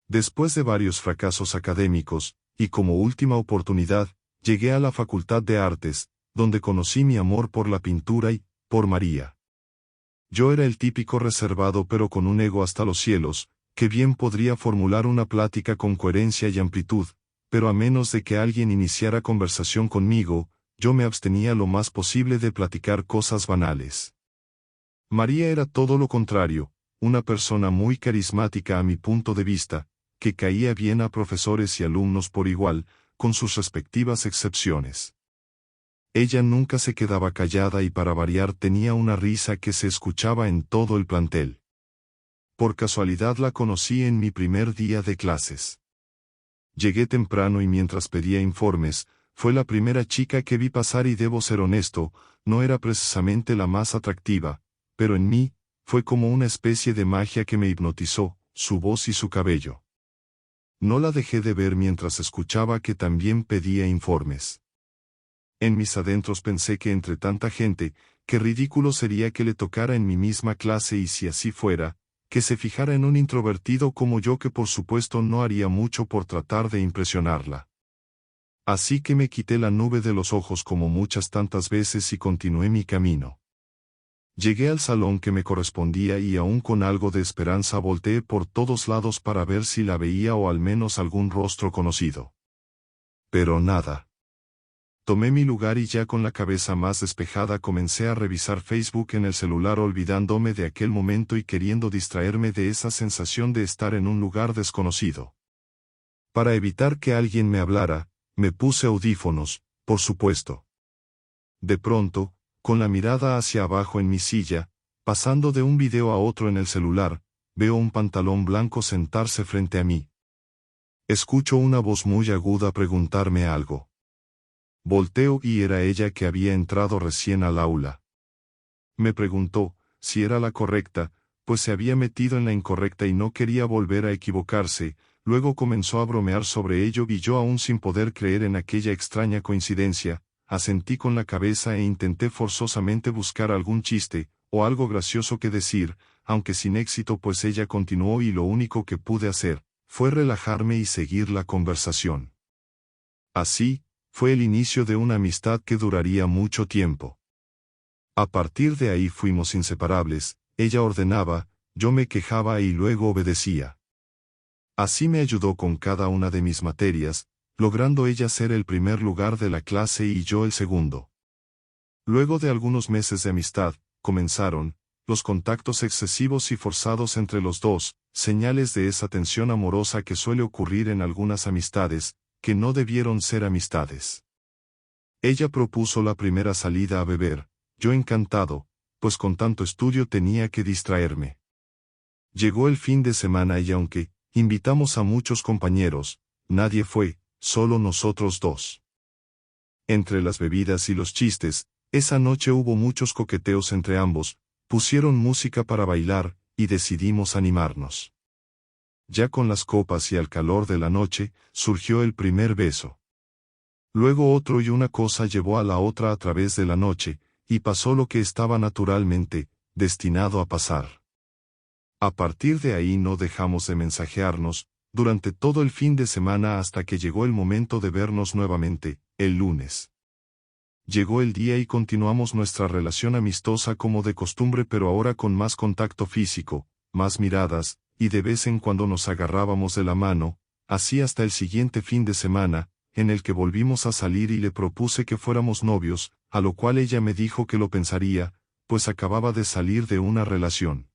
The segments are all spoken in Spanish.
Después de varios fracasos académicos, y como última oportunidad, llegué a la Facultad de Artes, donde conocí mi amor por la pintura y, por María. Yo era el típico reservado pero con un ego hasta los cielos, que bien podría formular una plática con coherencia y amplitud, pero a menos de que alguien iniciara conversación conmigo, yo me abstenía lo más posible de platicar cosas banales. María era todo lo contrario, una persona muy carismática a mi punto de vista, que caía bien a profesores y alumnos por igual, con sus respectivas excepciones. Ella nunca se quedaba callada y para variar tenía una risa que se escuchaba en todo el plantel. Por casualidad la conocí en mi primer día de clases. Llegué temprano y mientras pedía informes, fue la primera chica que vi pasar y debo ser honesto, no era precisamente la más atractiva, pero en mí, fue como una especie de magia que me hipnotizó, su voz y su cabello. No la dejé de ver mientras escuchaba que también pedía informes. En mis adentros pensé que entre tanta gente, qué ridículo sería que le tocara en mi misma clase y si así fuera, que se fijara en un introvertido como yo que por supuesto no haría mucho por tratar de impresionarla. Así que me quité la nube de los ojos como muchas tantas veces y continué mi camino. Llegué al salón que me correspondía y aún con algo de esperanza volteé por todos lados para ver si la veía o al menos algún rostro conocido. Pero nada. Tomé mi lugar y ya con la cabeza más despejada comencé a revisar Facebook en el celular olvidándome de aquel momento y queriendo distraerme de esa sensación de estar en un lugar desconocido. Para evitar que alguien me hablara, me puse audífonos, por supuesto. De pronto, con la mirada hacia abajo en mi silla, pasando de un video a otro en el celular, veo un pantalón blanco sentarse frente a mí. Escucho una voz muy aguda preguntarme algo. Volteo y era ella que había entrado recién al aula. Me preguntó si era la correcta, pues se había metido en la incorrecta y no quería volver a equivocarse. Luego comenzó a bromear sobre ello y yo aún sin poder creer en aquella extraña coincidencia, asentí con la cabeza e intenté forzosamente buscar algún chiste, o algo gracioso que decir, aunque sin éxito pues ella continuó y lo único que pude hacer, fue relajarme y seguir la conversación. Así, fue el inicio de una amistad que duraría mucho tiempo. A partir de ahí fuimos inseparables, ella ordenaba, yo me quejaba y luego obedecía. Así me ayudó con cada una de mis materias, logrando ella ser el primer lugar de la clase y yo el segundo. Luego de algunos meses de amistad, comenzaron los contactos excesivos y forzados entre los dos, señales de esa tensión amorosa que suele ocurrir en algunas amistades, que no debieron ser amistades. Ella propuso la primera salida a beber, yo encantado, pues con tanto estudio tenía que distraerme. Llegó el fin de semana y aunque invitamos a muchos compañeros, nadie fue, solo nosotros dos. Entre las bebidas y los chistes, esa noche hubo muchos coqueteos entre ambos, pusieron música para bailar, y decidimos animarnos. Ya con las copas y al calor de la noche, surgió el primer beso. Luego otro y una cosa llevó a la otra a través de la noche, y pasó lo que estaba naturalmente destinado a pasar. A partir de ahí no dejamos de mensajearnos, durante todo el fin de semana hasta que llegó el momento de vernos nuevamente, el lunes. Llegó el día y continuamos nuestra relación amistosa como de costumbre pero ahora con más contacto físico, más miradas, y de vez en cuando nos agarrábamos de la mano, así hasta el siguiente fin de semana, en el que volvimos a salir y le propuse que fuéramos novios, a lo cual ella me dijo que lo pensaría, pues acababa de salir de una relación.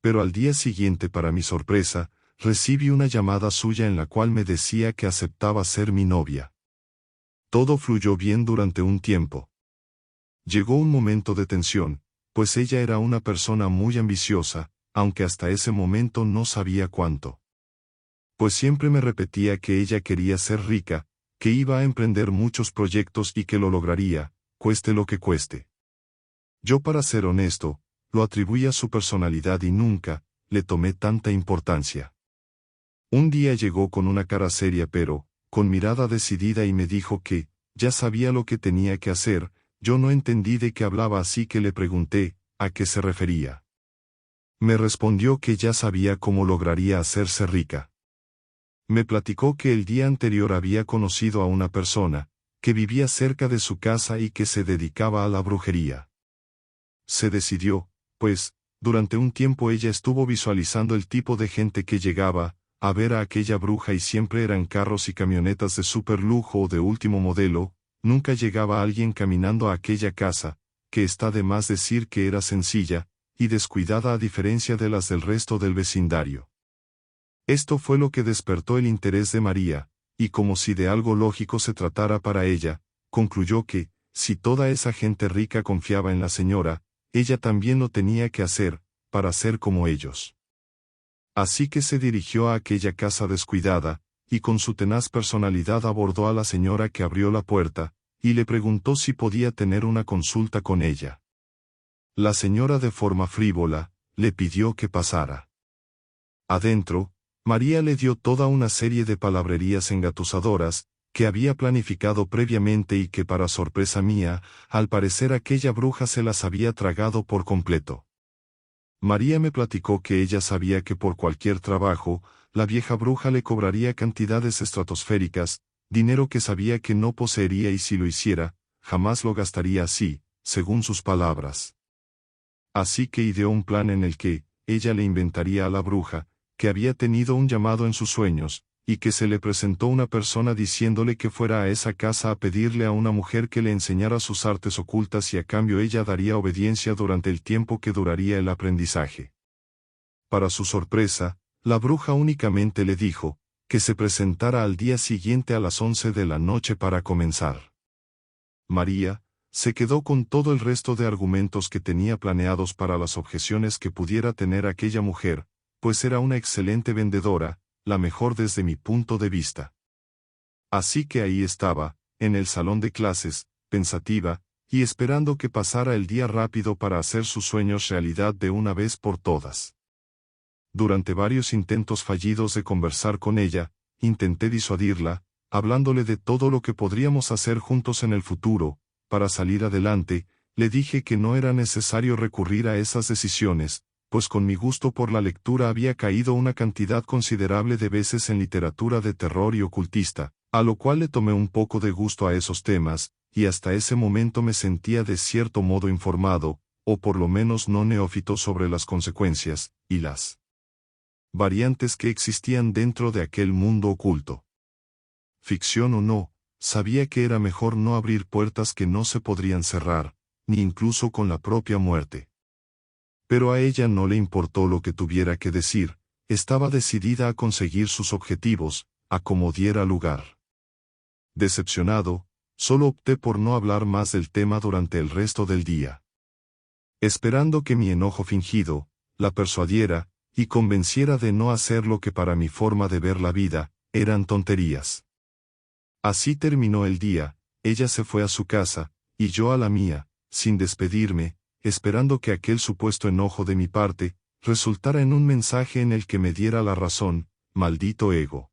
Pero al día siguiente, para mi sorpresa, recibí una llamada suya en la cual me decía que aceptaba ser mi novia. Todo fluyó bien durante un tiempo. Llegó un momento de tensión, pues ella era una persona muy ambiciosa, aunque hasta ese momento no sabía cuánto. Pues siempre me repetía que ella quería ser rica, que iba a emprender muchos proyectos y que lo lograría, cueste lo que cueste. Yo, para ser honesto, lo atribuí a su personalidad y nunca le tomé tanta importancia. Un día llegó con una cara seria pero, con mirada decidida y me dijo que, ya sabía lo que tenía que hacer. Yo no entendí de qué hablaba así que le pregunté, ¿a qué se refería? Me respondió que ya sabía cómo lograría hacerse rica. Me platicó que el día anterior había conocido a una persona, que vivía cerca de su casa y que se dedicaba a la brujería. Se decidió, pues, durante un tiempo ella estuvo visualizando el tipo de gente que llegaba a ver a aquella bruja y siempre eran carros y camionetas de super lujo o de último modelo, nunca llegaba alguien caminando a aquella casa, que está de más decir que era sencilla y descuidada a diferencia de las del resto del vecindario. Esto fue lo que despertó el interés de María, y como si de algo lógico se tratara para ella, concluyó que, si toda esa gente rica confiaba en la señora, ella también lo tenía que hacer, para ser como ellos. Así que se dirigió a aquella casa descuidada, y con su tenaz personalidad abordó a la señora que abrió la puerta, y le preguntó si podía tener una consulta con ella. La señora de forma frívola, le pidió que pasara. Adentro, María le dio toda una serie de palabrerías engatusadoras, que había planificado previamente y que para sorpresa mía, al parecer aquella bruja se las había tragado por completo. María me platicó que ella sabía que por cualquier trabajo, la vieja bruja le cobraría cantidades estratosféricas, dinero que sabía que no poseería y si lo hiciera, jamás lo gastaría así, según sus palabras. Así que ideó un plan en el que, ella le inventaría a la bruja, que había tenido un llamado en sus sueños, y que se le presentó una persona diciéndole que fuera a esa casa a pedirle a una mujer que le enseñara sus artes ocultas y a cambio ella daría obediencia durante el tiempo que duraría el aprendizaje. Para su sorpresa, la bruja únicamente le dijo, que se presentara al día siguiente a las 11 de la noche para comenzar. María, se quedó con todo el resto de argumentos que tenía planeados para las objeciones que pudiera tener aquella mujer, pues era una excelente vendedora, la mejor desde mi punto de vista. Así que ahí estaba, en el salón de clases, pensativa, y esperando que pasara el día rápido para hacer sus sueños realidad de una vez por todas. Durante varios intentos fallidos de conversar con ella, intenté disuadirla, hablándole de todo lo que podríamos hacer juntos en el futuro, para salir adelante, le dije que no era necesario recurrir a esas decisiones, pues con mi gusto por la lectura había caído una cantidad considerable de veces en literatura de terror y ocultista, a lo cual le tomé un poco de gusto a esos temas, y hasta ese momento me sentía de cierto modo informado, o por lo menos no neófito sobre las consecuencias, y las variantes que existían dentro de aquel mundo oculto. Ficción o no, sabía que era mejor no abrir puertas que no se podrían cerrar, ni incluso con la propia muerte. Pero a ella no le importó lo que tuviera que decir, estaba decidida a conseguir sus objetivos, a como diera lugar. Decepcionado, solo opté por no hablar más del tema durante el resto del día. Esperando que mi enojo fingido, la persuadiera, y convenciera de no hacer lo que para mi forma de ver la vida, eran tonterías. Así terminó el día, ella se fue a su casa, y yo a la mía, sin despedirme, esperando que aquel supuesto enojo de mi parte, resultara en un mensaje en el que me diera la razón, maldito ego.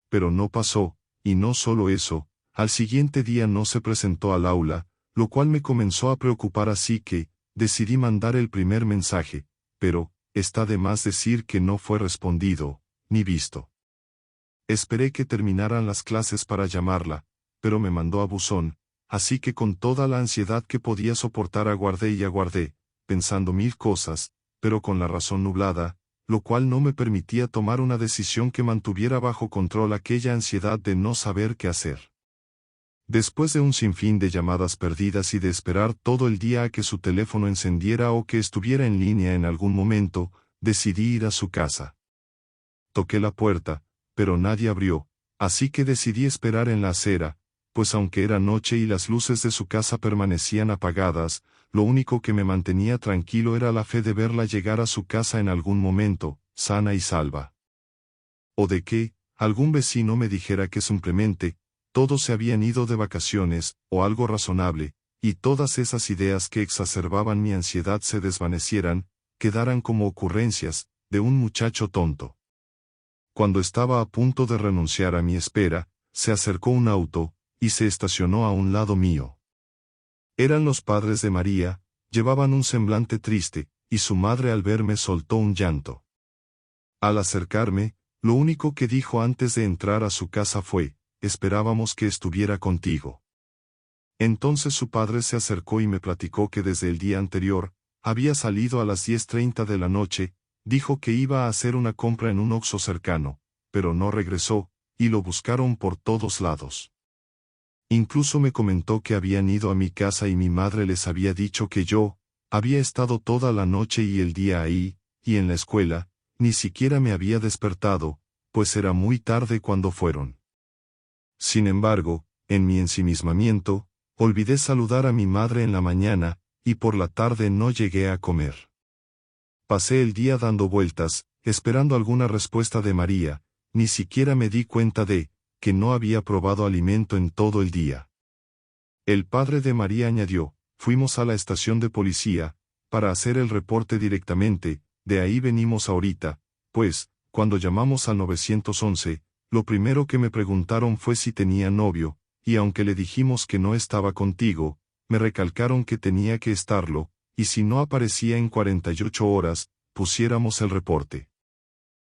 Pero no pasó, y no solo eso, al siguiente día no se presentó al aula, lo cual me comenzó a preocupar así que, decidí mandar el primer mensaje, pero, está de más decir que no fue respondido, ni visto. Esperé que terminaran las clases para llamarla, pero me mandó a buzón, así que con toda la ansiedad que podía soportar aguardé y aguardé, pensando mil cosas, pero con la razón nublada, lo cual no me permitía tomar una decisión que mantuviera bajo control aquella ansiedad de no saber qué hacer. Después de un sinfín de llamadas perdidas y de esperar todo el día a que su teléfono encendiera o que estuviera en línea en algún momento, decidí ir a su casa. Toqué la puerta, pero nadie abrió, así que decidí esperar en la acera, pues aunque era noche y las luces de su casa permanecían apagadas, lo único que me mantenía tranquilo era la fe de verla llegar a su casa en algún momento, sana y salva. O de que, algún vecino me dijera que simplemente, todos se habían ido de vacaciones, o algo razonable, y todas esas ideas que exacerbaban mi ansiedad se desvanecieran, quedaran como ocurrencias, de un muchacho tonto. Cuando estaba a punto de renunciar a mi espera, se acercó un auto, y se estacionó a un lado mío. Eran los padres de María, llevaban un semblante triste, y su madre al verme soltó un llanto. Al acercarme, Lo único que dijo antes de entrar a su casa fue, esperábamos que estuviera contigo. Entonces su padre se acercó y me platicó que desde el día anterior, había salido a las 10:30 de la noche, dijo que iba a hacer una compra en un Oxxo cercano, pero no regresó, y lo buscaron por todos lados. Incluso me comentó que habían ido a mi casa y mi madre les había dicho que yo, había estado toda la noche y el día ahí, y en la escuela, ni siquiera me había despertado, pues era muy tarde cuando fueron. Sin embargo, en mi ensimismamiento, olvidé saludar a mi madre en la mañana, y por la tarde no llegué a comer. Pasé el día dando vueltas, esperando alguna respuesta de María, ni siquiera me di cuenta de que no había probado alimento en todo el día. El padre de María añadió, fuimos a la estación de policía, para hacer el reporte directamente, de ahí venimos ahorita, pues, cuando llamamos al 911, lo primero que me preguntaron fue si tenía novio, y aunque le dijimos que no estaba contigo, me recalcaron que tenía que estarlo, y si no aparecía en 48 horas, pusiéramos el reporte.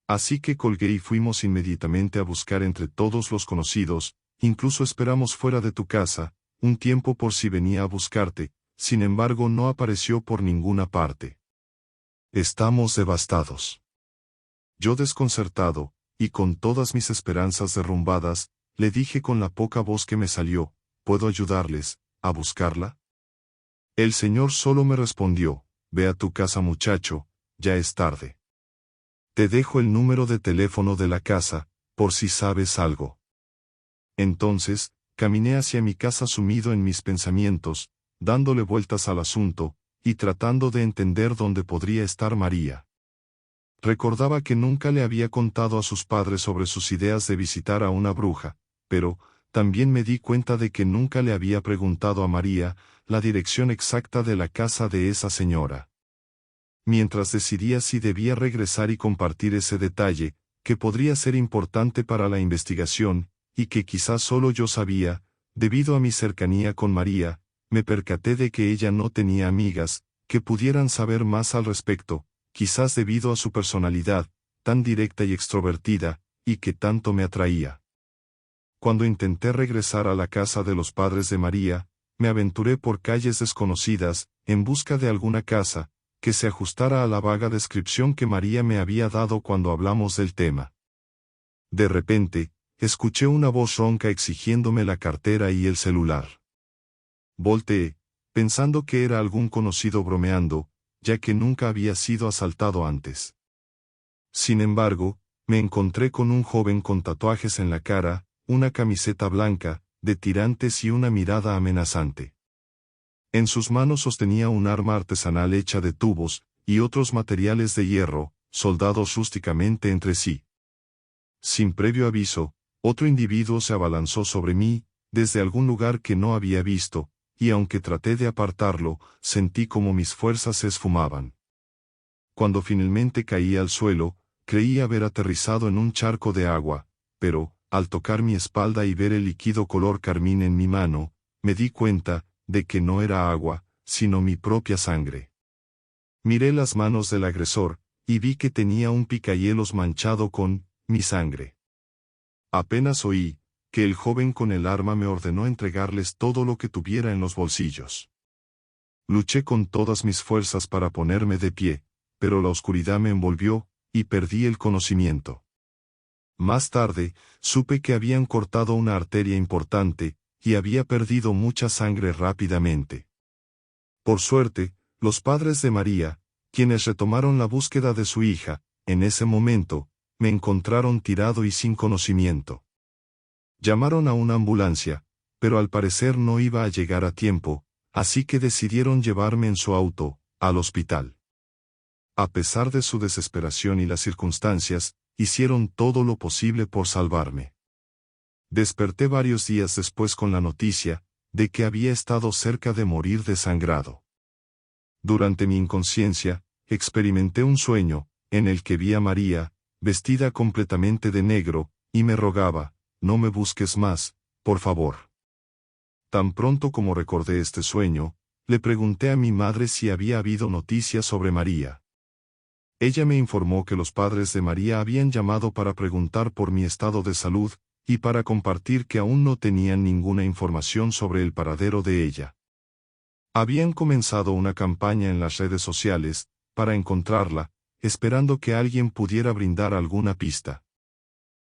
Así que colgué y fuimos inmediatamente a buscar entre todos los conocidos, incluso esperamos fuera de tu casa, un tiempo por si venía a buscarte, sin embargo no apareció por ninguna parte. Estamos devastados. Yo desconcertado, y con todas mis esperanzas derrumbadas, le dije con la poca voz que me salió, ¿puedo ayudarles a buscarla? El señor solo me respondió, ve a tu casa muchacho, ya es tarde. Te dejo el número de teléfono de la casa, por si sabes algo. Entonces, caminé hacia mi casa sumido en mis pensamientos, dándole vueltas al asunto, y tratando de entender dónde podría estar María. Recordaba que nunca le había contado a sus padres sobre sus ideas de visitar a una bruja, pero, también me di cuenta de que nunca le había preguntado a María la dirección exacta de la casa de esa señora. Mientras decidía si debía regresar y compartir ese detalle, que podría ser importante para la investigación, y que quizás solo yo sabía, debido a mi cercanía con María, me percaté de que ella no tenía amigas, que pudieran saber más al respecto, quizás debido a su personalidad, tan directa y extrovertida, y que tanto me atraía. Cuando intenté regresar a la casa de los padres de María, me aventuré por calles desconocidas, en busca de alguna casa, que se ajustara a la vaga descripción que María me había dado cuando hablamos del tema. De repente, escuché una voz ronca exigiéndome la cartera y el celular. Volteé, pensando que era algún conocido bromeando, ya que nunca había sido asaltado antes. Sin embargo, me encontré con un joven con tatuajes en la cara, una camiseta blanca, de tirantes y una mirada amenazante. En sus manos sostenía un arma artesanal hecha de tubos, y otros materiales de hierro, soldados rústicamente entre sí. Sin previo aviso, otro individuo se abalanzó sobre mí, desde algún lugar que no había visto, y aunque traté de apartarlo, sentí como mis fuerzas se esfumaban. Cuando finalmente caí al suelo, creí haber aterrizado en un charco de agua, pero, al tocar mi espalda y ver el líquido color carmín en mi mano, me di cuenta de que no era agua, sino mi propia sangre. Miré las manos del agresor, y vi que tenía un picahielos manchado con mi sangre. Apenas oí que el joven con el arma me ordenó entregarles todo lo que tuviera en los bolsillos. Luché con todas mis fuerzas para ponerme de pie, pero la oscuridad me envolvió, y perdí el conocimiento. Más tarde, supe que habían cortado una arteria importante, y había perdido mucha sangre rápidamente. Por suerte, los padres de María, quienes retomaron la búsqueda de su hija, en ese momento, me encontraron tirado y sin conocimiento. Llamaron a una ambulancia, pero al parecer no iba a llegar a tiempo, así que decidieron llevarme en su auto, al hospital. A pesar de su desesperación y las circunstancias, hicieron todo lo posible por salvarme. Desperté varios días después con la noticia de que había estado cerca de morir desangrado. Durante mi inconsciencia, experimenté un sueño, en el que vi a María, vestida completamente de negro, y me rogaba, no me busques más, por favor. Tan pronto como recordé este sueño, le pregunté a mi madre si había habido noticias sobre María. Ella me informó que los padres de María habían llamado para preguntar por mi estado de salud, y para compartir que aún no tenían ninguna información sobre el paradero de ella. Habían comenzado una campaña en las redes sociales, para encontrarla, esperando que alguien pudiera brindar alguna pista.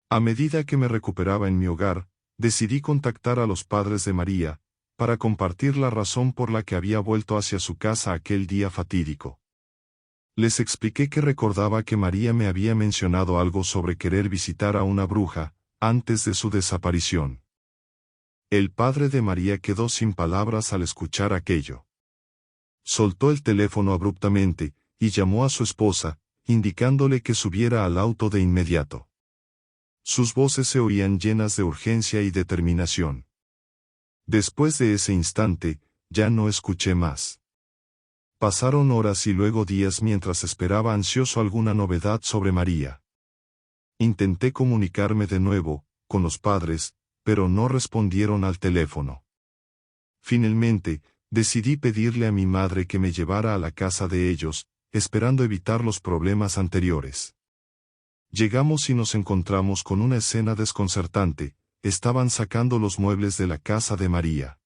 A medida que me recuperaba en mi hogar, decidí contactar a los padres de María, para compartir la razón por la que había vuelto hacia su casa aquel día fatídico. Les expliqué que recordaba que María me había mencionado algo sobre querer visitar a una bruja, antes de su desaparición. El padre de María quedó sin palabras al escuchar aquello. Soltó el teléfono abruptamente, y llamó a su esposa, indicándole que subiera al auto de inmediato. Sus voces se oían llenas de urgencia y determinación. Después de ese instante, ya no escuché más. Pasaron horas y luego días mientras esperaba ansioso alguna novedad sobre María. Intenté comunicarme de nuevo, con los padres, pero no respondieron al teléfono. Finalmente, decidí pedirle a mi madre que me llevara a la casa de ellos, esperando evitar los problemas anteriores. Llegamos y nos encontramos con una escena desconcertante. Estaban sacando los muebles de la casa de María.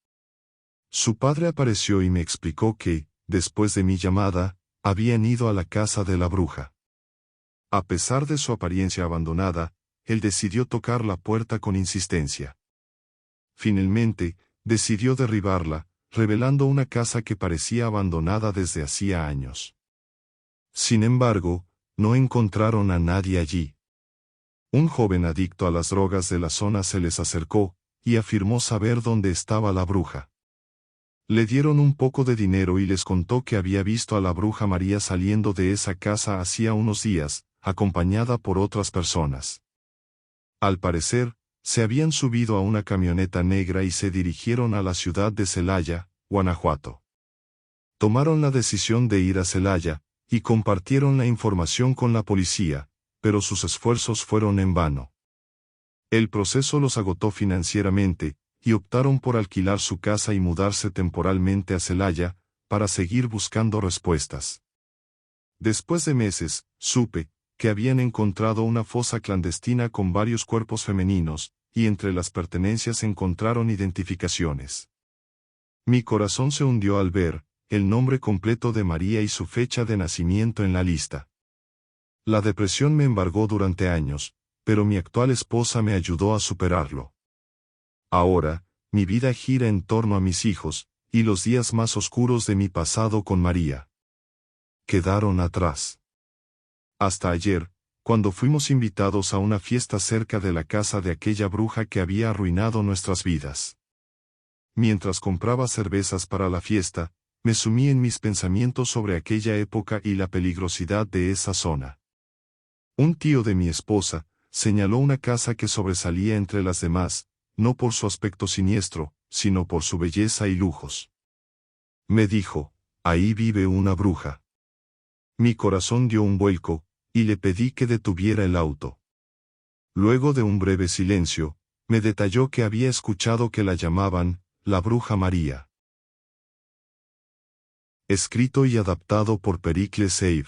Su padre apareció y me explicó que, después de mi llamada, habían ido a la casa de la bruja. A pesar de su apariencia abandonada, él decidió tocar la puerta con insistencia. Finalmente, decidió derribarla, revelando una casa que parecía abandonada desde hacía años. Sin embargo, no encontraron a nadie allí. Un joven adicto a las drogas de la zona se les acercó, y afirmó saber dónde estaba la bruja. Le dieron un poco de dinero y les contó que había visto a la bruja María saliendo de esa casa hacía unos días, acompañada por otras personas. Al parecer, se habían subido a una camioneta negra y se dirigieron a la ciudad de Celaya, Guanajuato. Tomaron la decisión de ir a Celaya, y compartieron la información con la policía, pero sus esfuerzos fueron en vano. El proceso los agotó financieramente, y optaron por alquilar su casa y mudarse temporalmente a Celaya, para seguir buscando respuestas. Después de meses, supe que habían encontrado una fosa clandestina con varios cuerpos femeninos, y entre las pertenencias encontraron identificaciones. Mi corazón se hundió al ver el nombre completo de María y su fecha de nacimiento en la lista. La depresión me embargó durante años, pero mi actual esposa me ayudó a superarlo. Ahora, mi vida gira en torno a mis hijos, y los días más oscuros de mi pasado con María quedaron atrás. Hasta ayer, cuando fuimos invitados a una fiesta cerca de la casa de aquella bruja que había arruinado nuestras vidas. Mientras compraba cervezas para la fiesta, me sumí en mis pensamientos sobre aquella época y la peligrosidad de esa zona. Un tío de mi esposa señaló una casa que sobresalía entre las demás, no por su aspecto siniestro, sino por su belleza y lujos. Me dijo, ahí vive una bruja. Mi corazón dio un vuelco, y le pedí que detuviera el auto. Luego de un breve silencio, me detalló que había escuchado que la llamaban, la bruja María. Escrito y adaptado por Pericles Save.